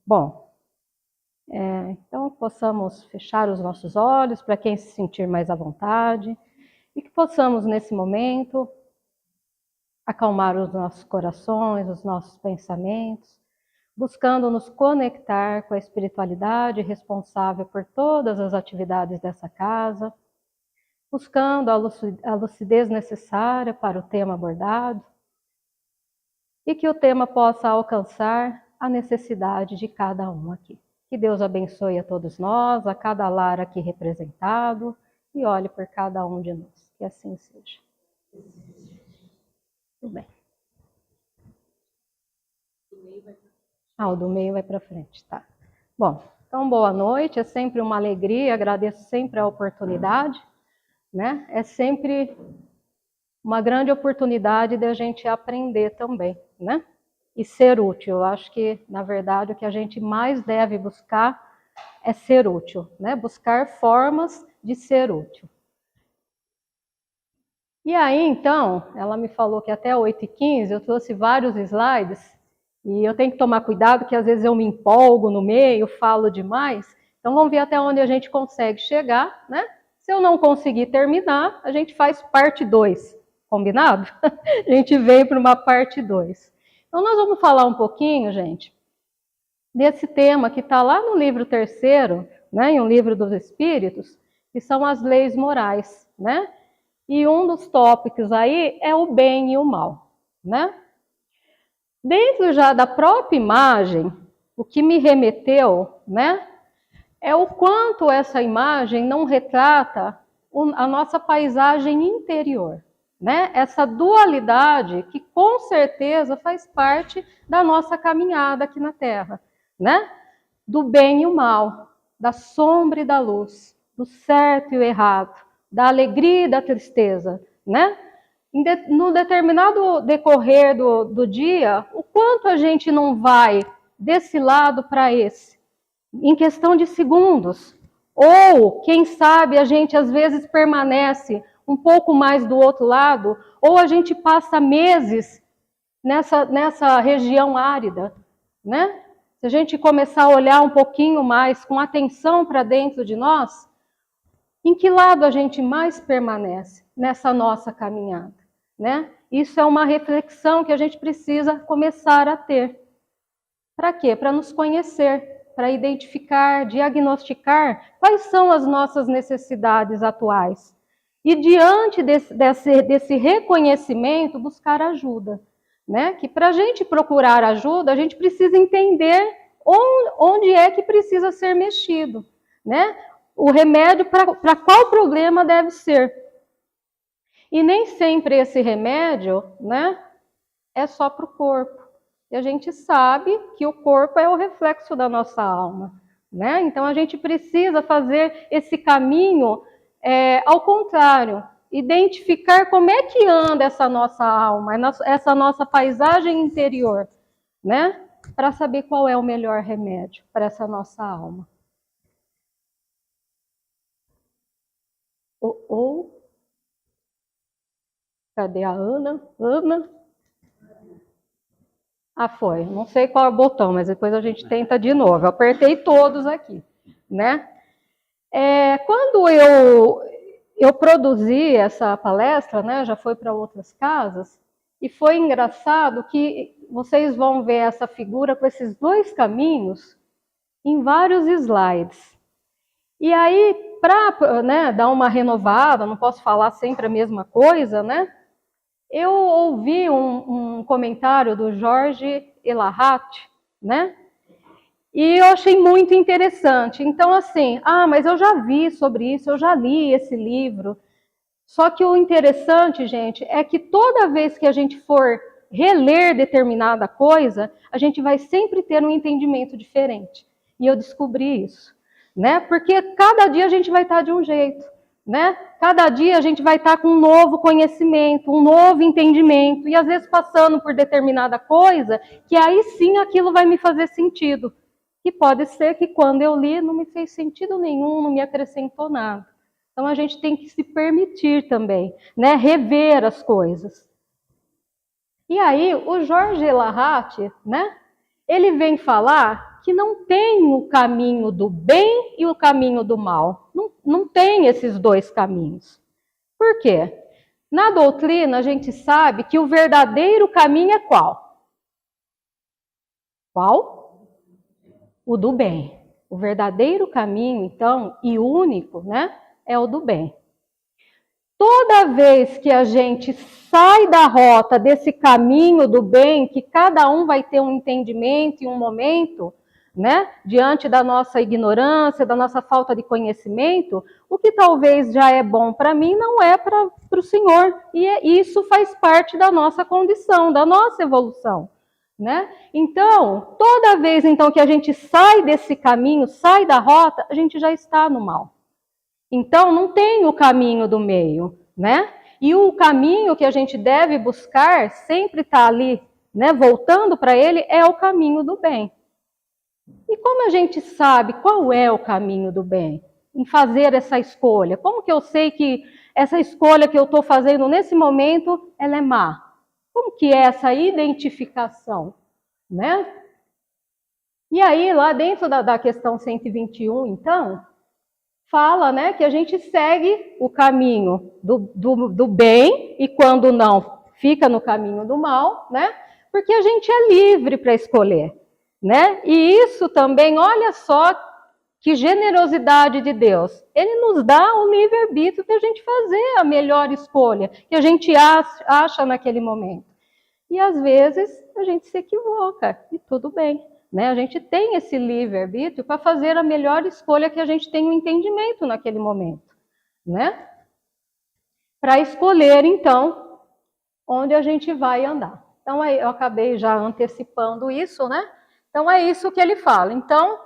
Bom, então possamos fechar os nossos olhos para quem se sentir mais à vontade e que possamos nesse momento acalmar os nossos corações, os nossos pensamentos, buscando nos conectar com a espiritualidade responsável por todas as atividades dessa casa, buscando a lucidez necessária para o tema abordado e que o tema possa alcançar a necessidade de cada um aqui. Que Deus abençoe a todos nós, a cada lar aqui representado e olhe por cada um de nós. Que assim seja. Tudo bem. O do meio vai para frente, tá. Bom, então boa noite, é sempre uma alegria, agradeço sempre a oportunidade, né? É sempre uma grande oportunidade de a gente aprender também, né? E ser útil. Eu acho que, na verdade, o que a gente mais deve buscar é ser útil, né? Buscar formas de ser útil. E aí, então, ela me falou que até 8h15 eu trouxe vários slides, e eu tenho que tomar cuidado, que às vezes eu me empolgo no meio, falo demais. Então, vamos ver até onde a gente consegue chegar, né? Se eu não conseguir terminar, a gente faz parte 2, combinado? A gente vem para uma parte 2. Então, nós vamos falar um pouquinho, gente, desse tema que está lá no livro 3º, né, em um livro dos Espíritos, que são as leis morais, né? E um dos tópicos aí é o bem e o mal, né? Dentro já da própria imagem, o que me remeteu, né, é o quanto essa imagem não retrata a nossa paisagem interior, né? Essa dualidade que com certeza faz parte da nossa caminhada aqui na Terra, né? Do bem e o mal, da sombra e da luz, do certo e o errado, da alegria e da tristeza, né? No determinado decorrer do dia, o quanto a gente não vai desse lado para esse, em questão de segundos, ou quem sabe a gente às vezes permanece um pouco mais do outro lado, ou a gente passa meses nessa região árida, né? Se a gente começar a olhar um pouquinho mais com atenção para dentro de nós, em que lado a gente mais permanece nessa nossa caminhada, né? Isso é uma reflexão que a gente precisa começar a ter. Para quê? Para nos conhecer, para identificar, diagnosticar quais são as nossas necessidades atuais. E diante desse reconhecimento, buscar ajuda, né? Que para a gente procurar ajuda, a gente precisa entender onde é que precisa ser mexido, né? O remédio para qual problema deve ser. E nem sempre esse remédio, né, é só para o corpo. E a gente sabe que o corpo é o reflexo da nossa alma, né? Então a gente precisa fazer esse caminho ao contrário, identificar como é que anda essa nossa alma, essa nossa paisagem interior, né? Para saber qual é o melhor remédio para essa nossa alma. Cadê a Ana? Ana? Foi. Não sei qual é o botão, mas depois a gente tenta de novo. Eu apertei todos aqui, né? Quando eu produzi essa palestra, né, já foi para outras casas, e foi engraçado que vocês vão ver essa figura com esses 2 caminhos em vários slides. E aí, para, né, dar uma renovada, não posso falar sempre a mesma coisa, né? Eu ouvi um comentário do Jorge Elahat, né? E eu achei muito interessante. Então, assim, mas eu já vi sobre isso, eu já li esse livro. Só que o interessante, gente, é que toda vez que a gente for reler determinada coisa, a gente vai sempre ter um entendimento diferente. E eu descobri isso, né? Porque cada dia a gente vai estar de um jeito, né? Cada dia a gente vai estar com um novo conhecimento, um novo entendimento, e às vezes passando por determinada coisa, que aí sim aquilo vai me fazer sentido. E pode ser que quando eu li não me fez sentido nenhum, não me acrescentou nada, Então a gente tem que se permitir também, né, rever as coisas. E aí o Jorge Elahati, né, ele vem falar que não tem o caminho do bem e o caminho do mal. Não tem esses dois caminhos. Por quê? Na doutrina a gente sabe que o verdadeiro caminho é qual? Qual? O do bem. O verdadeiro caminho, então, e único, né, é o do bem. Toda vez que a gente sai da rota desse caminho do bem, que cada um vai ter um entendimento e um momento, né, diante da nossa ignorância, da nossa falta de conhecimento, o que talvez já é bom para mim não é para o Senhor. E isso faz parte da nossa condição, da nossa evolução. Né? Então, toda vez então que a gente sai desse caminho, sai da rota, a gente já está no mal. Então, não tem o caminho do meio, né? E o caminho que a gente deve buscar, sempre está ali, né, voltando para ele, é o caminho do bem. E como a gente sabe qual é o caminho do bem? Em fazer essa escolha. Como que eu sei que essa escolha que eu estou fazendo nesse momento, ela é má? Como que é essa identificação, né? E aí, lá dentro da questão 121, então, fala, né, que a gente segue o caminho do bem e quando não, fica no caminho do mal, né? Porque a gente é livre para escolher, né? E isso também, olha só que generosidade de Deus. Ele nos dá o livre-arbítrio para a gente fazer a melhor escolha que a gente acha naquele momento. E às vezes a gente se equivoca e tudo bem. Né? A gente tem esse livre-arbítrio para fazer a melhor escolha que a gente tem um entendimento naquele momento, né? Para escolher, então, onde a gente vai andar. Então, eu acabei já antecipando isso, né? Então, é isso que ele fala. Então,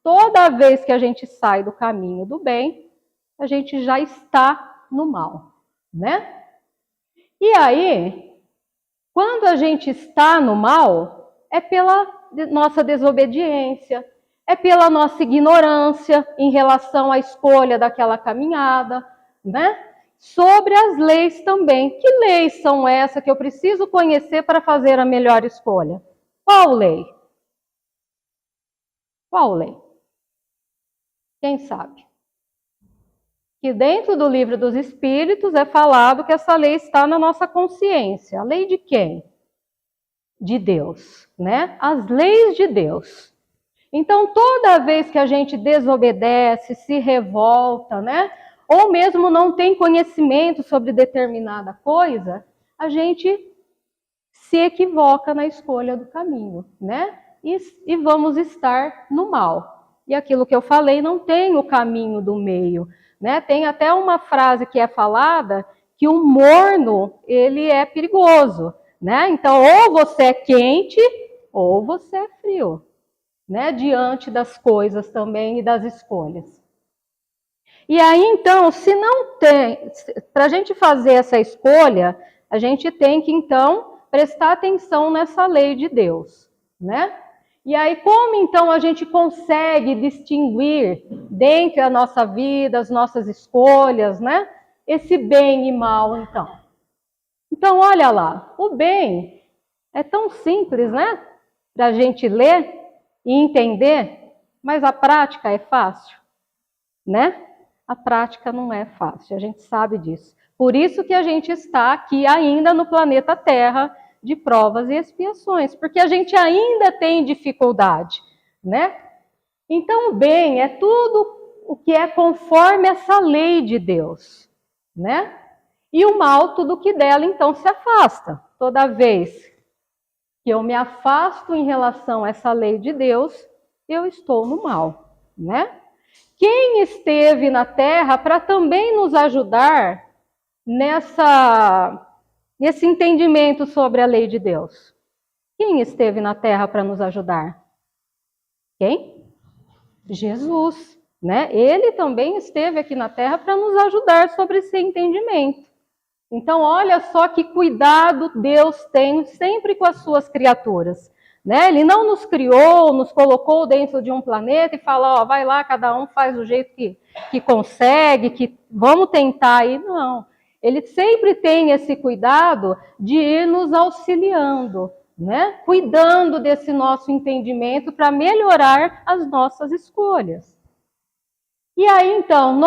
toda vez que a gente sai do caminho do bem, a gente já está no mal, né? E aí, quando a gente está no mal, é pela nossa desobediência, é pela nossa ignorância em relação à escolha daquela caminhada, né? Sobre as leis também. Que leis são essas que eu preciso conhecer para fazer a melhor escolha? Qual lei? Qual lei? Quem sabe? Que dentro do Livro dos Espíritos é falado que essa lei está na nossa consciência. A lei de quem? De Deus, né? As leis de Deus. Então, toda vez que a gente desobedece, se revolta, né? Ou mesmo não tem conhecimento sobre determinada coisa, a gente se equivoca na escolha do caminho, né? E vamos estar no mal. E aquilo que eu falei, não tem o caminho do meio, né? Tem até uma frase que é falada que o morno, ele é perigoso, né? Então, ou você é quente, ou você é frio, né? Diante das coisas também e das escolhas. E aí, então, se não tem, para a gente fazer essa escolha, a gente tem que, então, prestar atenção nessa lei de Deus, né? E aí, como, então, a gente consegue distinguir dentro da nossa vida, as nossas escolhas, né? Esse bem e mal, então. Então, olha lá, o bem é tão simples, né? Para a gente ler e entender, mas a prática é fácil, né? A prática não é fácil, a gente sabe disso. Por isso que a gente está aqui ainda no planeta Terra de provas e expiações, porque a gente ainda tem dificuldade, né? Então, o bem é tudo o que é conforme essa lei de Deus, né? E o mal, tudo que dela, então, se afasta. Toda vez que eu me afasto em relação a essa lei de Deus, eu estou no mal, né? Quem esteve na Terra para também nos ajudar nesse entendimento sobre a lei de Deus? Quem esteve na Terra para nos ajudar? Quem? Jesus, né? Ele também esteve aqui na Terra para nos ajudar sobre esse entendimento. Então, olha só que cuidado Deus tem sempre com as suas criaturas. Né? Ele não nos criou, nos colocou dentro de um planeta e fala, ó, vai lá, cada um faz do jeito que consegue, que vamos tentar aí, não. Ele sempre tem esse cuidado de ir nos auxiliando, né? Cuidando desse nosso entendimento para melhorar as nossas escolhas. E aí, então,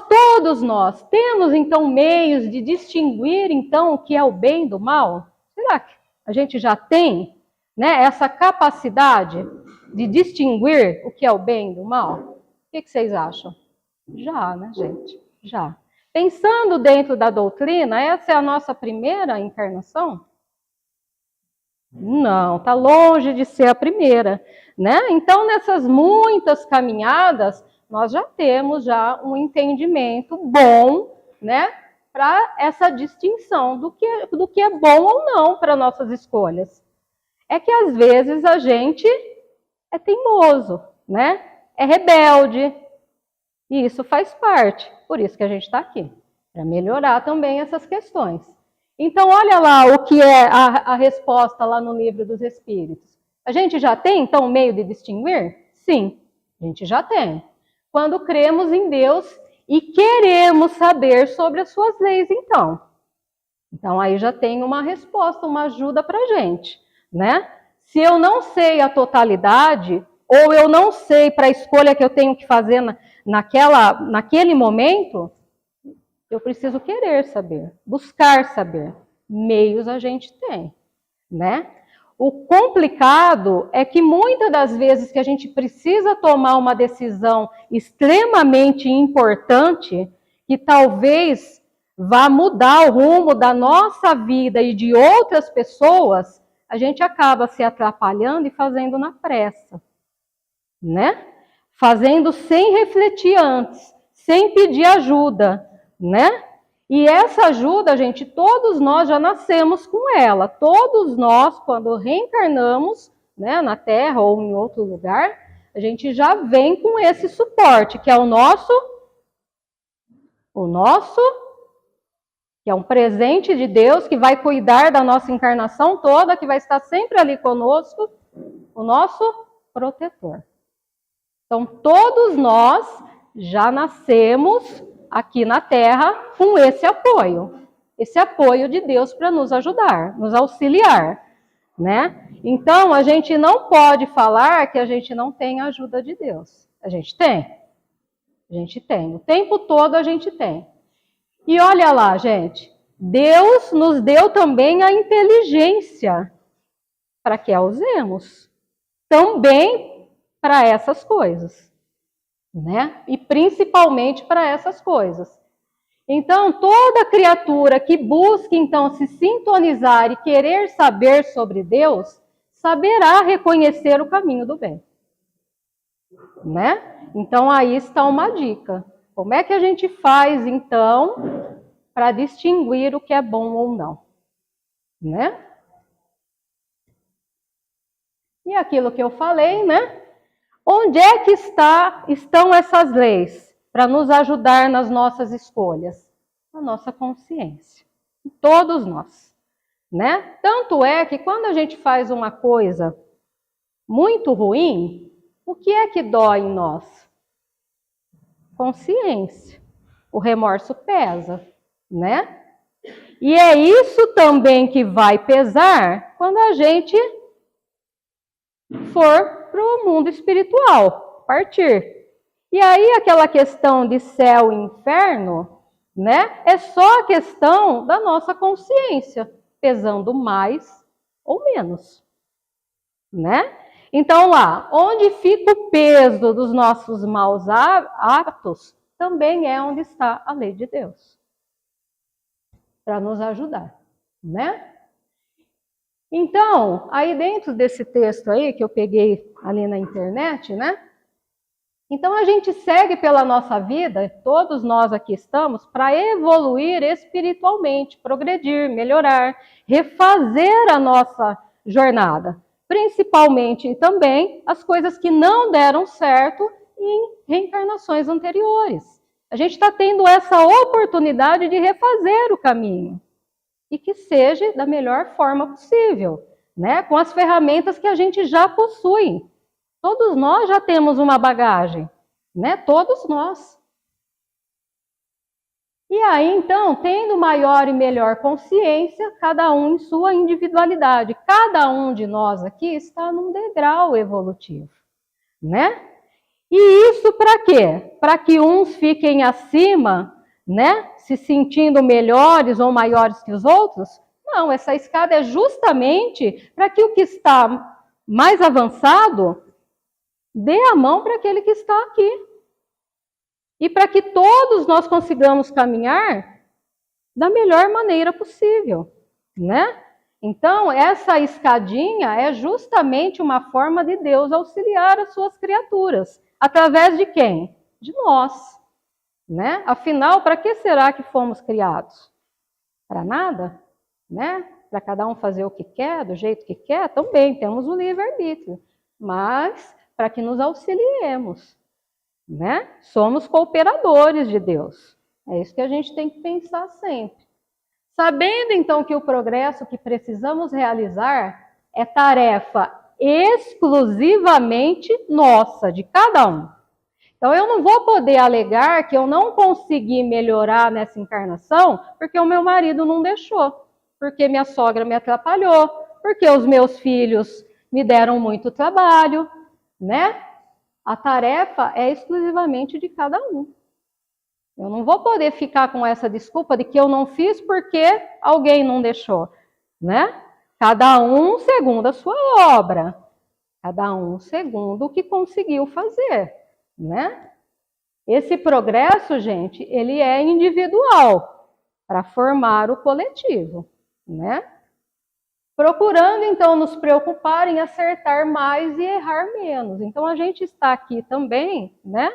todos nós, temos, então, meios de distinguir, então, o que é o bem do mal? Será que a gente já tem, né, essa capacidade de distinguir o que é o bem do mal? O que vocês acham? Já, né, gente? Já. Pensando dentro da doutrina, essa é a nossa primeira encarnação? Não, está longe de ser a primeira, né? Então, nessas muitas caminhadas, nós já temos um entendimento bom, né, para essa distinção do que é bom ou não para nossas escolhas. É que às vezes a gente é teimoso, né? É rebelde, e isso faz parte. Por isso que a gente está aqui, para melhorar também essas questões. Então, olha lá o que é a resposta lá no Livro dos Espíritos. A gente já tem, então, um meio de distinguir? Sim, a gente já tem. Quando cremos em Deus e queremos saber sobre as suas leis, então. Então, aí já tem uma resposta, uma ajuda para a gente, né? Se eu não sei a totalidade, ou eu não sei para a escolha que eu tenho que fazer naquele momento, eu preciso querer saber, buscar saber. Meios a gente tem, né? O complicado é que muitas das vezes que a gente precisa tomar uma decisão extremamente importante, que talvez vá mudar o rumo da nossa vida e de outras pessoas, a gente acaba se atrapalhando e fazendo na pressa, né? Fazendo sem refletir antes, sem pedir ajuda, né? E essa ajuda, gente, todos nós já nascemos com ela. Todos nós, quando reencarnamos, né, na Terra ou em outro lugar, a gente já vem com esse suporte, que é o nosso, que é um presente de Deus, que vai cuidar da nossa encarnação toda, que vai estar sempre ali conosco, o nosso protetor. Então, todos nós já nascemos aqui na Terra com esse apoio de Deus para nos ajudar, nos auxiliar, né? Então, a gente não pode falar que a gente não tem a ajuda de Deus. A gente tem. O tempo todo a gente tem. E olha lá, gente, Deus nos deu também a inteligência para que a usemos também para essas coisas, né? E principalmente para essas coisas. Então, toda criatura que busque, então, se sintonizar e querer saber sobre Deus, saberá reconhecer o caminho do bem, né? Então, aí está uma dica. Como é que a gente faz, então, para distinguir o que é bom ou não, né? E aquilo que eu falei, né? Onde é que estão essas leis para nos ajudar nas nossas escolhas? Na nossa consciência. Todos nós, né? Tanto é que quando a gente faz uma coisa muito ruim, o que é que dói em nós? Consciência. O remorso pesa, né? E é isso também que vai pesar quando a gente for para o mundo espiritual, partir. E aí aquela questão de céu e inferno, né, é só a questão da nossa consciência, pesando mais ou menos, né? Então lá, onde fica o peso dos nossos maus atos, também é onde está a lei de Deus, para nos ajudar, né? Então, aí dentro desse texto aí, que eu peguei ali na internet, né? Então, a gente segue pela nossa vida, todos nós aqui estamos, para evoluir espiritualmente, progredir, melhorar, refazer a nossa jornada. Principalmente também as coisas que não deram certo em reencarnações anteriores. A gente está tendo essa oportunidade de refazer o caminho. E que seja da melhor forma possível, né? Com as ferramentas que a gente já possui. Todos nós já temos uma bagagem, né? Todos nós. E aí, então, tendo maior e melhor consciência, cada um em sua individualidade. Cada um de nós aqui está num degrau evolutivo, né? E isso para quê? Para que uns fiquem acima, né? Se sentindo melhores ou maiores que os outros? Não, essa escada é justamente para que o que está mais avançado dê a mão para aquele que está aqui. E para que todos nós consigamos caminhar da melhor maneira possível, né? Então, essa escadinha é justamente uma forma de Deus auxiliar as suas criaturas. Através de quem? De nós, né? Afinal, para que será que fomos criados? Para nada, né? Para cada um fazer o que quer, do jeito que quer, também temos o livre-arbítrio, mas para que nos auxiliemos, né? Somos cooperadores de Deus. É isso que a gente tem que pensar sempre. Sabendo, então, que o progresso que precisamos realizar é tarefa exclusivamente nossa, de cada um. Então, eu não vou poder alegar que eu não consegui melhorar nessa encarnação porque o meu marido não deixou, porque minha sogra me atrapalhou, porque os meus filhos me deram muito trabalho, né? A tarefa é exclusivamente de cada um. Eu não vou poder ficar com essa desculpa de que eu não fiz porque alguém não deixou, né? Cada um segundo a sua obra, cada um segundo o que conseguiu fazer, né? Esse progresso, gente, ele é individual para formar o coletivo, né? Procurando, então, nos preocupar em acertar mais e errar menos. Então, a gente está aqui também, né?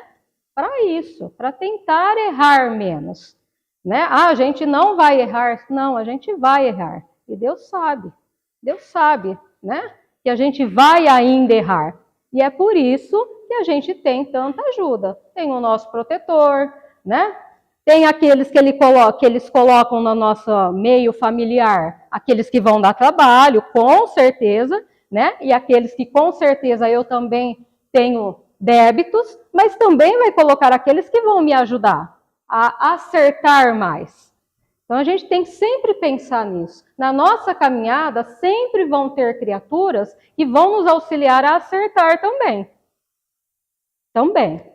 Para isso, para tentar errar menos, né? Ah, a gente não vai errar. Não, a gente vai errar. E Deus sabe, né? Que a gente vai ainda errar. E é por isso que a gente tem tanta ajuda. Tem o nosso protetor, né? Tem aqueles que eles colocam no nosso meio familiar, aqueles que vão dar trabalho, com certeza, né? E aqueles que com certeza eu também tenho débitos, mas também vai colocar aqueles que vão me ajudar a acertar mais. Então a gente tem que sempre pensar nisso. Na nossa caminhada sempre vão ter criaturas que vão nos auxiliar a acertar também. Também.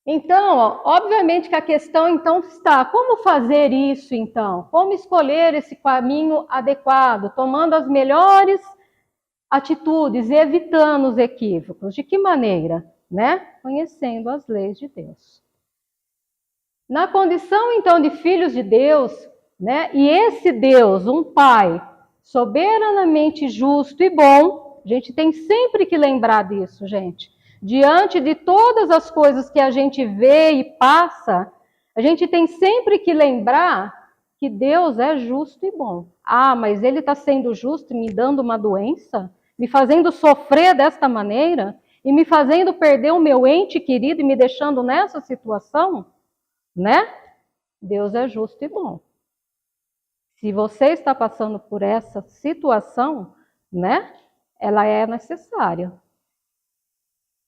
Então, obviamente que a questão então está, como fazer isso então? Como escolher esse caminho adequado, tomando as melhores atitudes e evitando os equívocos? De que maneira? Né? Conhecendo as leis de Deus. Na condição então de filhos de Deus, né? E esse Deus, um Pai soberanamente justo e bom, a gente tem sempre que lembrar disso, gente. Diante de todas as coisas que a gente vê e passa, a gente tem sempre que lembrar que Deus é justo e bom. Ah, mas Ele está sendo justo e me dando uma doença? Me fazendo sofrer desta maneira? E me fazendo perder o meu ente querido e me deixando nessa situação? Né? Deus é justo e bom. Se você está passando por essa situação, né? Ela é necessária.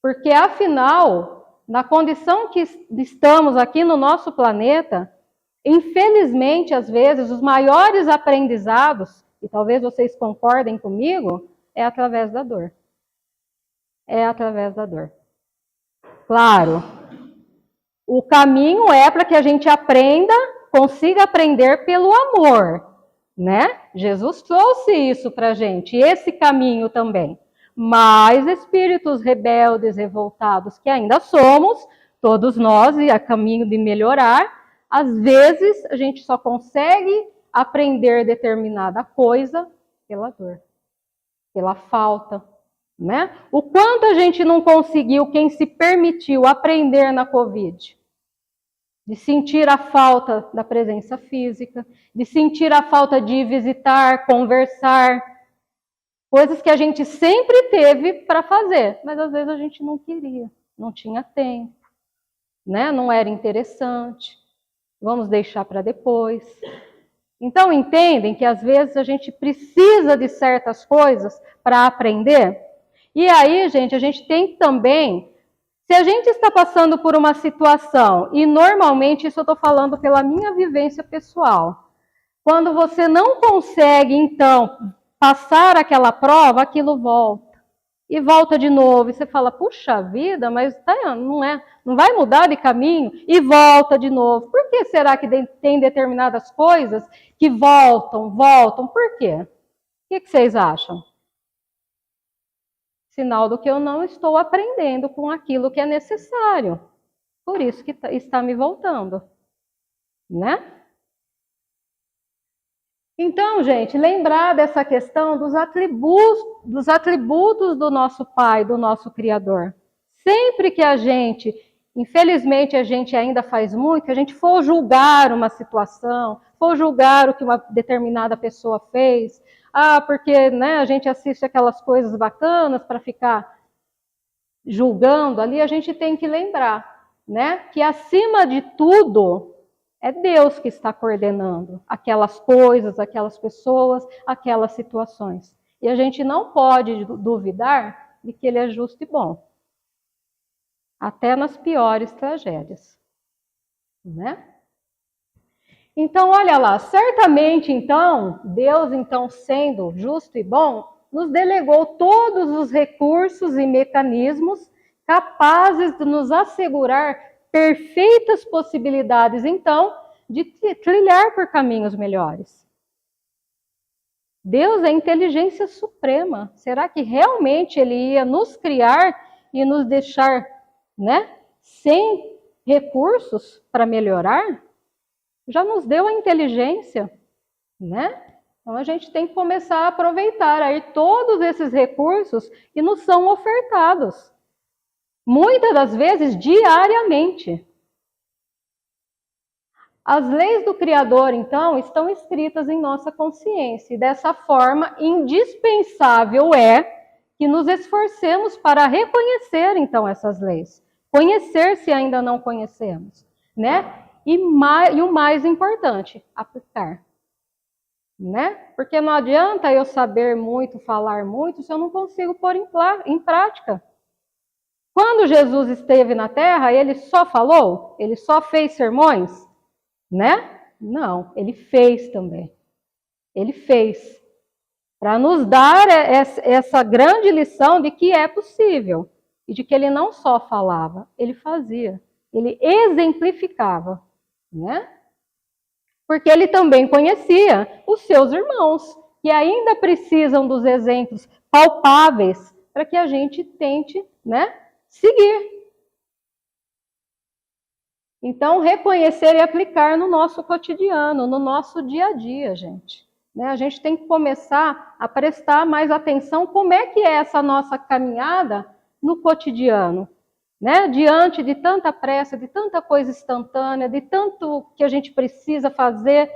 Porque, afinal, na condição que estamos aqui no nosso planeta, infelizmente, às vezes, os maiores aprendizados, e talvez vocês concordem comigo, é através da dor. É através da dor. Claro, o caminho é para que a gente aprenda, consiga aprender pelo amor, né? Jesus trouxe isso para a gente, esse caminho também. Mas espíritos rebeldes, revoltados, que ainda somos, todos nós, e a caminho de melhorar, às vezes a gente só consegue aprender determinada coisa pela dor, pela falta, né? O quanto a gente não conseguiu, quem se permitiu aprender na Covid? De sentir a falta da presença física, de sentir a falta de visitar, conversar, coisas que a gente sempre teve para fazer, mas às vezes a gente não queria, não tinha tempo, né? Não era interessante, vamos deixar para depois. Então, entendem que às vezes a gente precisa de certas coisas para aprender? E aí, gente, a gente tem que também Se a gente está passando por uma situação, e normalmente isso eu estou falando pela minha vivência pessoal, quando você não consegue, então, passar aquela prova, aquilo volta. E volta de novo, e você fala, puxa vida, mas não vai mudar de caminho? E volta de novo. Por que será que tem determinadas coisas que voltam? Por quê? O que vocês acham? Sinal do que eu não estou aprendendo com aquilo que é necessário. Por isso que está me voltando, né? Então, gente, lembrar dessa questão dos atributos do nosso Pai, do nosso Criador. Sempre que infelizmente a gente ainda faz muito, que a gente for julgar uma situação, for julgar o que uma determinada pessoa fez, porque né, a gente assiste aquelas coisas bacanas para ficar julgando ali, a gente tem que lembrar, né, que acima de tudo é Deus que está coordenando aquelas coisas, aquelas pessoas, aquelas situações. E a gente não pode duvidar de que Ele é justo e bom. Até nas piores tragédias. Né? Então, olha lá, certamente, então, Deus, então, sendo justo e bom, nos delegou todos os recursos e mecanismos capazes de nos assegurar perfeitas possibilidades, então, de trilhar por caminhos melhores. Deus é a inteligência suprema. Será que realmente Ele ia nos criar e nos deixar, né, sem recursos para melhorar? Já nos deu a inteligência, né? Então a gente tem que começar a aproveitar aí todos esses recursos que nos são ofertados. Muitas das vezes, diariamente. As leis do Criador, então, estão escritas em nossa consciência. E dessa forma, indispensável é que nos esforcemos para reconhecer, então, essas leis. Conhecer se ainda não conhecemos, né? E o mais importante, aplicar. Né? Porque não adianta eu saber muito, falar muito, se eu não consigo pôr em prática. Quando Jesus esteve na Terra, Ele só falou? Ele só fez sermões? Né? Não, Ele fez também. Ele fez. Para nos dar essa grande lição de que é possível. E de que Ele não só falava, Ele fazia. Ele exemplificava. Né? Porque Ele também conhecia os seus irmãos, que ainda precisam dos exemplos palpáveis para que a gente tente, né, seguir. Então, reconhecer e aplicar no nosso cotidiano, no nosso dia a dia, gente. Né? A gente tem que começar a prestar mais atenção como é que é essa nossa caminhada no cotidiano. Né? Diante de tanta pressa, de tanta coisa instantânea, de tanto que a gente precisa fazer,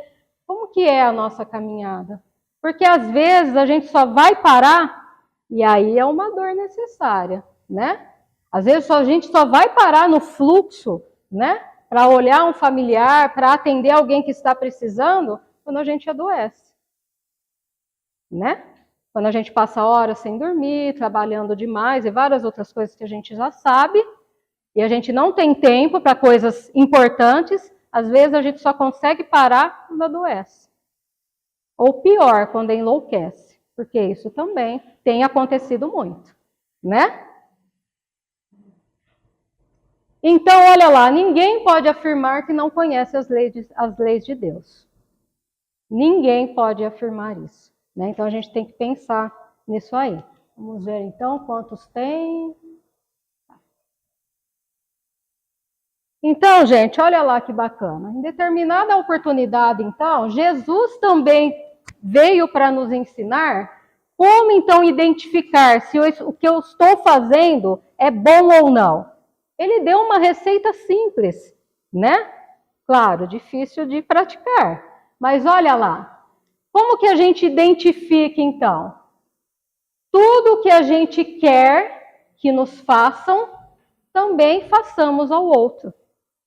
como que é a nossa caminhada? Porque às vezes a gente só vai parar e aí é uma dor necessária, né? Às vezes a gente só vai parar no fluxo, né? Para olhar um familiar, para atender alguém que está precisando, quando a gente adoece, né? Quando a gente passa horas sem dormir, trabalhando demais e várias outras coisas que a gente já sabe, e a gente não tem tempo para coisas importantes, às vezes a gente só consegue parar quando adoece. Ou pior, quando enlouquece, porque isso também tem acontecido muito, né? Então, olha lá, ninguém pode afirmar que não conhece as leis de Deus. Ninguém pode afirmar isso. Né? Então, a gente tem que pensar nisso aí. Vamos ver, então, quantos tem. Então, gente, olha lá que bacana. Em determinada oportunidade, então, Jesus também veio para nos ensinar como, então, identificar se o que eu estou fazendo é bom ou não. Ele deu uma receita simples, né? Claro, difícil de praticar. Mas olha lá, como que a gente identifica, então? Tudo que a gente quer que nos façam, também façamos ao outro.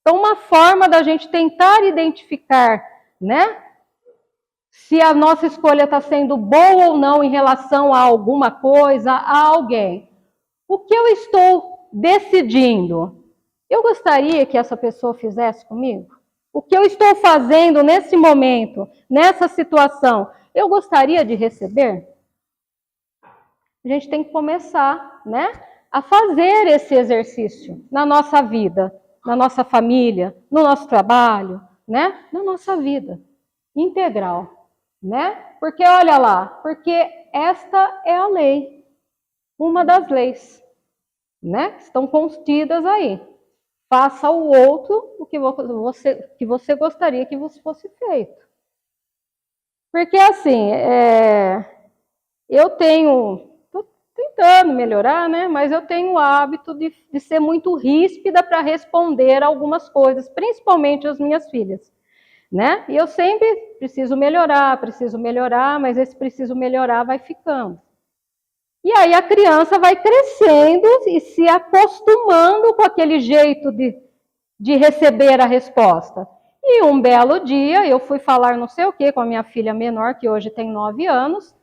Então, uma forma da gente tentar identificar, né? Se a nossa escolha está sendo boa ou não em relação a alguma coisa, a alguém. O que eu estou, decidindo, eu gostaria que essa pessoa fizesse comigo? O que eu estou fazendo nesse momento, nessa situação, eu gostaria de receber? A gente tem que começar, né, a fazer esse exercício na nossa vida, na nossa família, no nosso trabalho, né, na nossa vida integral, né? Porque olha lá, porque esta é a lei, uma das leis, né, que estão contidas aí. Faça ao outro o que você gostaria que fosse feito. Porque assim, eu estou tentando melhorar, né? Mas eu tenho o hábito de ser muito ríspida para responder algumas coisas, principalmente as minhas filhas, né? E eu sempre preciso melhorar, mas esse preciso melhorar vai ficando. E aí a criança vai crescendo e se acostumando com aquele jeito de receber a resposta. E um belo dia, eu fui falar não sei o que com a minha filha menor, que hoje tem 9 anos,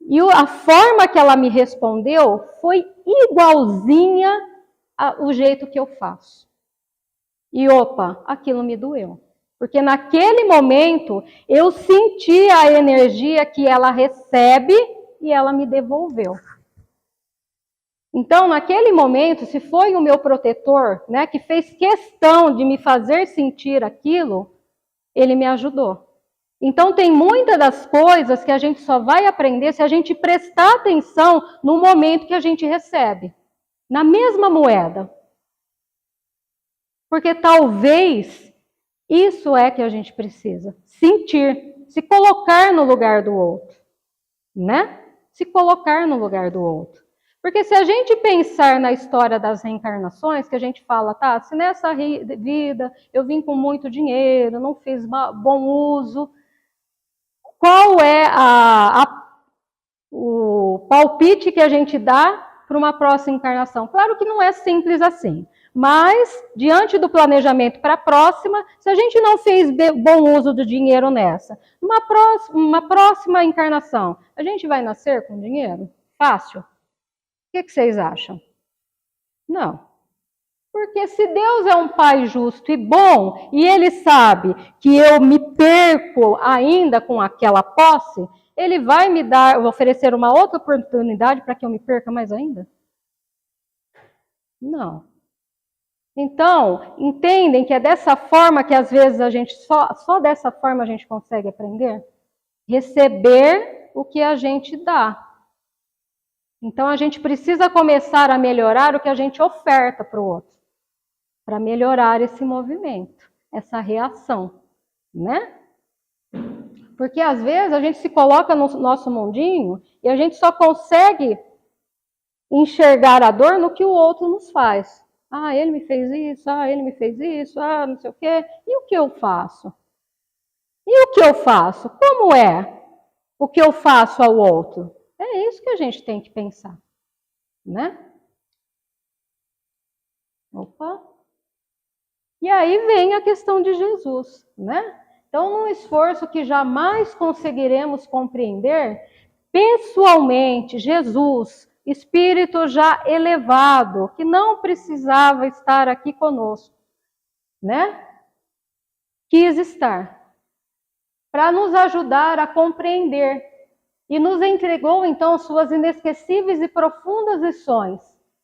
e a forma que ela me respondeu foi igualzinha ao jeito que eu faço. E opa, aquilo me doeu. Porque naquele momento eu senti a energia que ela recebe e ela me devolveu. Então, naquele momento, se foi o meu protetor, né, que fez questão de me fazer sentir aquilo, ele me ajudou. Então, tem muitas das coisas que a gente só vai aprender se a gente prestar atenção no momento que a gente recebe, na mesma moeda. Porque talvez isso é que a gente precisa, sentir, se colocar no lugar do outro, né? Se colocar no lugar do outro. Porque se a gente pensar na história das reencarnações, que a gente fala, tá, se nessa vida eu vim com muito dinheiro, não fiz bom uso, qual é o palpite que a gente dá para uma próxima encarnação? Claro que não é simples assim, mas diante do planejamento para a próxima, se a gente não fez bom uso do dinheiro nessa, uma próxima encarnação, a gente vai nascer com dinheiro? Fácil? O que vocês acham? Não. Porque se Deus é um Pai justo e bom, e Ele sabe que eu me perco ainda com aquela posse, Ele vai me oferecer uma outra oportunidade para que eu me perca mais ainda? Não. Então, entendem que é dessa forma que às vezes a gente, só dessa forma a gente consegue aprender? Receber o que a gente dá. Então, a gente precisa começar a melhorar o que a gente oferta para o outro, para melhorar esse movimento, essa reação, né? Porque, às vezes, a gente se coloca no nosso mundinho e a gente só consegue enxergar a dor no que o outro nos faz. Ah, ele me fez isso, ele me fez isso, não sei o quê. E o que eu faço? E o que eu faço? Como é o que eu faço ao outro? É isso que a gente tem que pensar, né? Opa! E aí vem a questão de Jesus, né? Então, num esforço que jamais conseguiremos compreender, pessoalmente, Jesus, espírito já elevado, que não precisava estar aqui conosco, né? Quis estar para nos ajudar a compreender e nos entregou então suas inesquecíveis e profundas lições.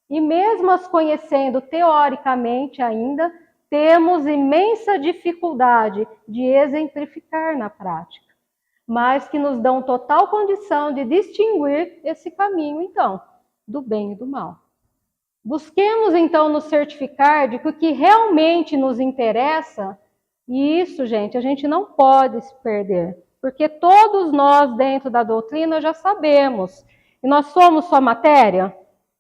E mesmo as conhecendo teoricamente ainda, temos imensa dificuldade de exemplificar na prática, mas que nos dão total condição de distinguir esse caminho, então, do bem e do mal. Busquemos, então, nos certificar de que o que realmente nos interessa, e isso, gente, a gente não pode se perder, porque todos nós, dentro da doutrina, já sabemos. E nós somos só matéria?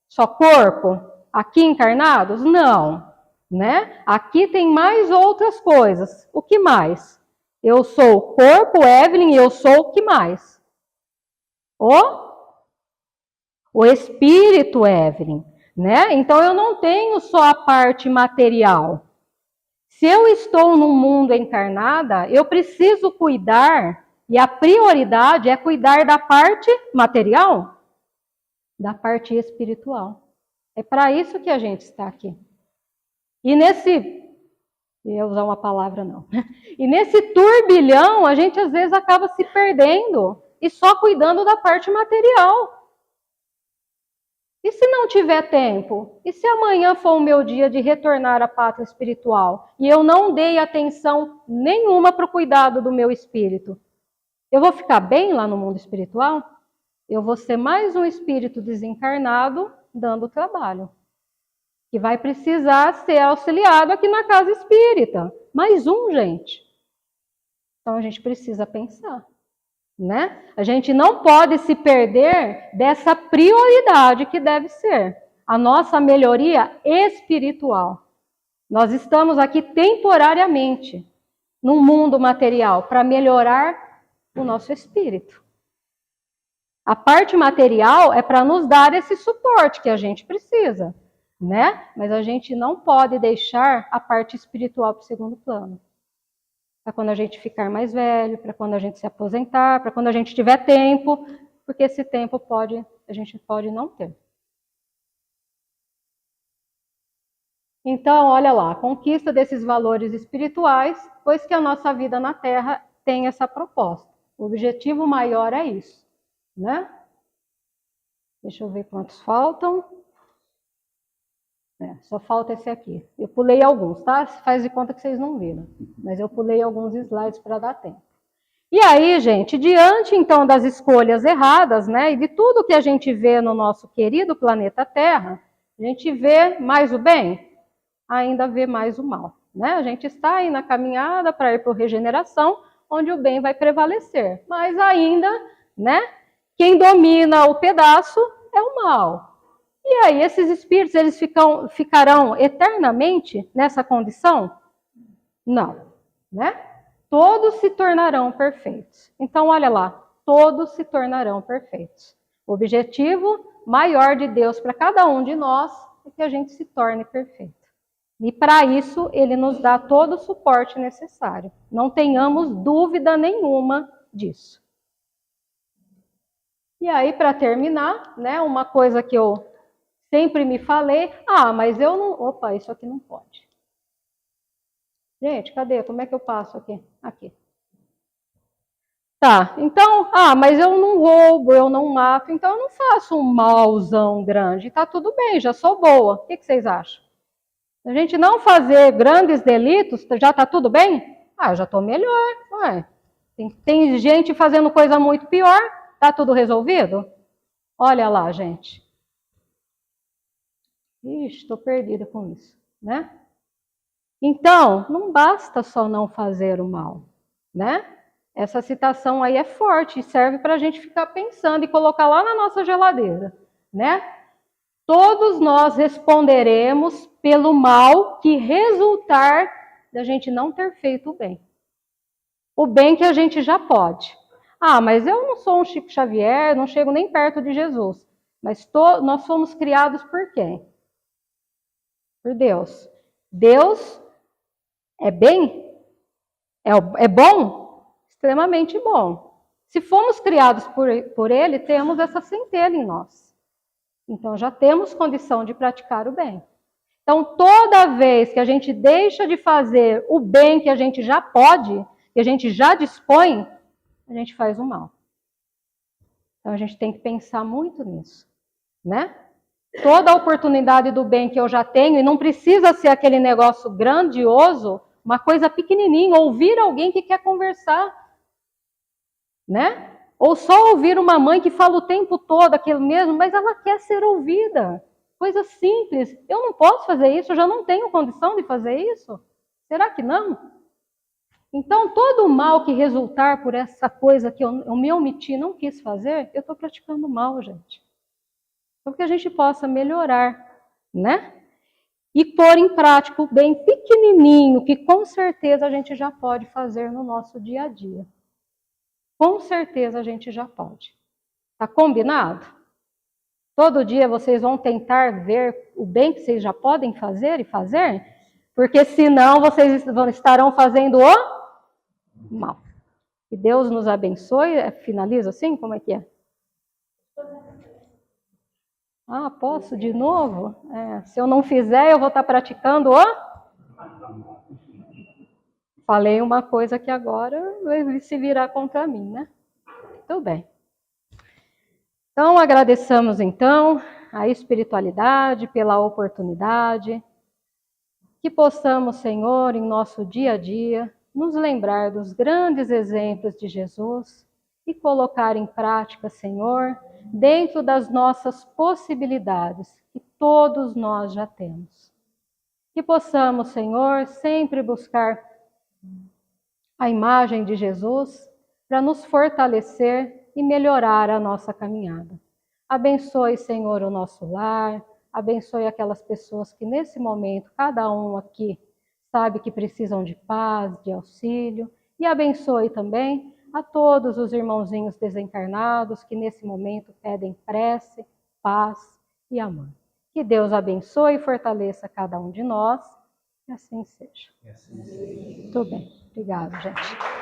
Só corpo? Aqui encarnados? Não. Né? Aqui tem mais outras coisas. O que mais? Eu sou o corpo, Evelyn, e eu sou o que mais? O espírito, Evelyn. Né? Então eu não tenho só a parte material. Se eu estou num mundo encarnada, eu preciso cuidar, e a prioridade é cuidar da parte material, da parte espiritual. É para isso que a gente está aqui. E nesse... Não ia usar uma palavra, não. E nesse turbilhão, a gente às vezes acaba se perdendo e só cuidando da parte material. E se não tiver tempo? E se amanhã for o meu dia de retornar à pátria espiritual e eu não dei atenção nenhuma para o cuidado do meu espírito? Eu vou ficar bem lá no mundo espiritual? Eu vou ser mais um espírito desencarnado dando trabalho, que vai precisar ser auxiliado aqui na casa espírita. Mais um, gente. Então a gente precisa pensar, né? A gente não pode se perder dessa prioridade que deve ser a nossa melhoria espiritual. Nós estamos aqui temporariamente num mundo material para melhorar o nosso espírito. A parte material é para nos dar esse suporte que a gente precisa, né? Mas a gente não pode deixar a parte espiritual para o segundo plano. Para quando a gente ficar mais velho, para quando a gente se aposentar, para quando a gente tiver tempo, porque esse tempo a gente pode não ter. Então, olha lá, a conquista desses valores espirituais, pois que a nossa vida na Terra tem essa proposta. O objetivo maior é isso, né? Deixa eu ver quantos faltam. Só falta esse aqui. Eu pulei alguns, tá? Faz de conta que vocês não viram. Mas eu pulei alguns slides para dar tempo. E aí, gente, diante então das escolhas erradas, né, e de tudo que a gente vê no nosso querido planeta Terra, a gente vê mais o bem, ainda vê mais o mal, né? A gente está aí na caminhada para ir para a regeneração, onde o bem vai prevalecer. Mas ainda, né, quem domina o pedaço é o mal. E aí, esses espíritos, eles ficarão eternamente nessa condição? Não, né? Todos se tornarão perfeitos. Então, olha lá, todos se tornarão perfeitos. O objetivo maior de Deus para cada um de nós é que a gente se torne perfeito. E para isso, Ele nos dá todo o suporte necessário. Não tenhamos dúvida nenhuma disso. E aí, para terminar, né, uma coisa que eu sempre me falei, mas eu não... Opa, isso aqui não pode. Gente, cadê? Como é que eu passo aqui? Aqui. Tá, então, mas eu não roubo, eu não mato, então eu não faço um malzão grande. Tá tudo bem, já sou boa. O que vocês acham? Se a gente não fazer grandes delitos, já tá tudo bem? Eu já tô melhor. Ué. Tem gente fazendo coisa muito pior, tá tudo resolvido? Olha lá, gente. Ixi, estou perdida com isso, né? Então, não basta só não fazer o mal, né? Essa citação aí é forte e serve para a gente ficar pensando e colocar lá na nossa geladeira, né? Todos nós responderemos pelo mal que resultar da gente não ter feito o bem. O bem que a gente já pode. Mas eu não sou um Chico Xavier, não chego nem perto de Jesus. Mas nós fomos criados por quem? Por Deus. Deus é bem? É bom? Extremamente bom. Se fomos criados por Ele, temos essa centelha em nós. Então já temos condição de praticar o bem. Então toda vez que a gente deixa de fazer o bem que a gente já pode, que a gente já dispõe, a gente faz o mal. Então a gente tem que pensar muito nisso, né? Toda a oportunidade do bem que eu já tenho, e não precisa ser aquele negócio grandioso, uma coisa pequenininha, ouvir alguém que quer conversar, né? Ou só ouvir uma mãe que fala o tempo todo aquilo mesmo, mas ela quer ser ouvida. Coisa simples. Eu não posso fazer isso, eu já não tenho condição de fazer isso. Será que não? Então, todo o mal que resultar por essa coisa que eu me omiti, não quis fazer, eu estou praticando mal, gente. Para que a gente possa melhorar, né? E pôr em prática o bem pequenininho, que com certeza a gente já pode fazer no nosso dia a dia. Com certeza a gente já pode. Tá combinado? Todo dia vocês vão tentar ver o bem que vocês já podem fazer e fazer, porque senão vocês estarão fazendo o mal. Que Deus nos abençoe. Finaliza assim? Como é que é? Ah, posso de novo? Se eu não fizer, eu vou estar praticando o... Falei uma coisa que agora vai se virar contra mim, né? Tudo bem. Então, agradeçamos então a espiritualidade pela oportunidade, que possamos, Senhor, em nosso dia a dia, nos lembrar dos grandes exemplos de Jesus e colocar em prática, Senhor, dentro das nossas possibilidades, que todos nós já temos. Que possamos, Senhor, sempre buscar a imagem de Jesus para nos fortalecer e melhorar a nossa caminhada. Abençoe, Senhor, o nosso lar, abençoe aquelas pessoas que nesse momento, cada um aqui, sabe que precisam de paz, de auxílio, e abençoe também a todos os irmãozinhos desencarnados que nesse momento pedem prece, paz e amor. Que Deus abençoe e fortaleça cada um de nós, e assim seja. Tudo bem. Obrigada, gente.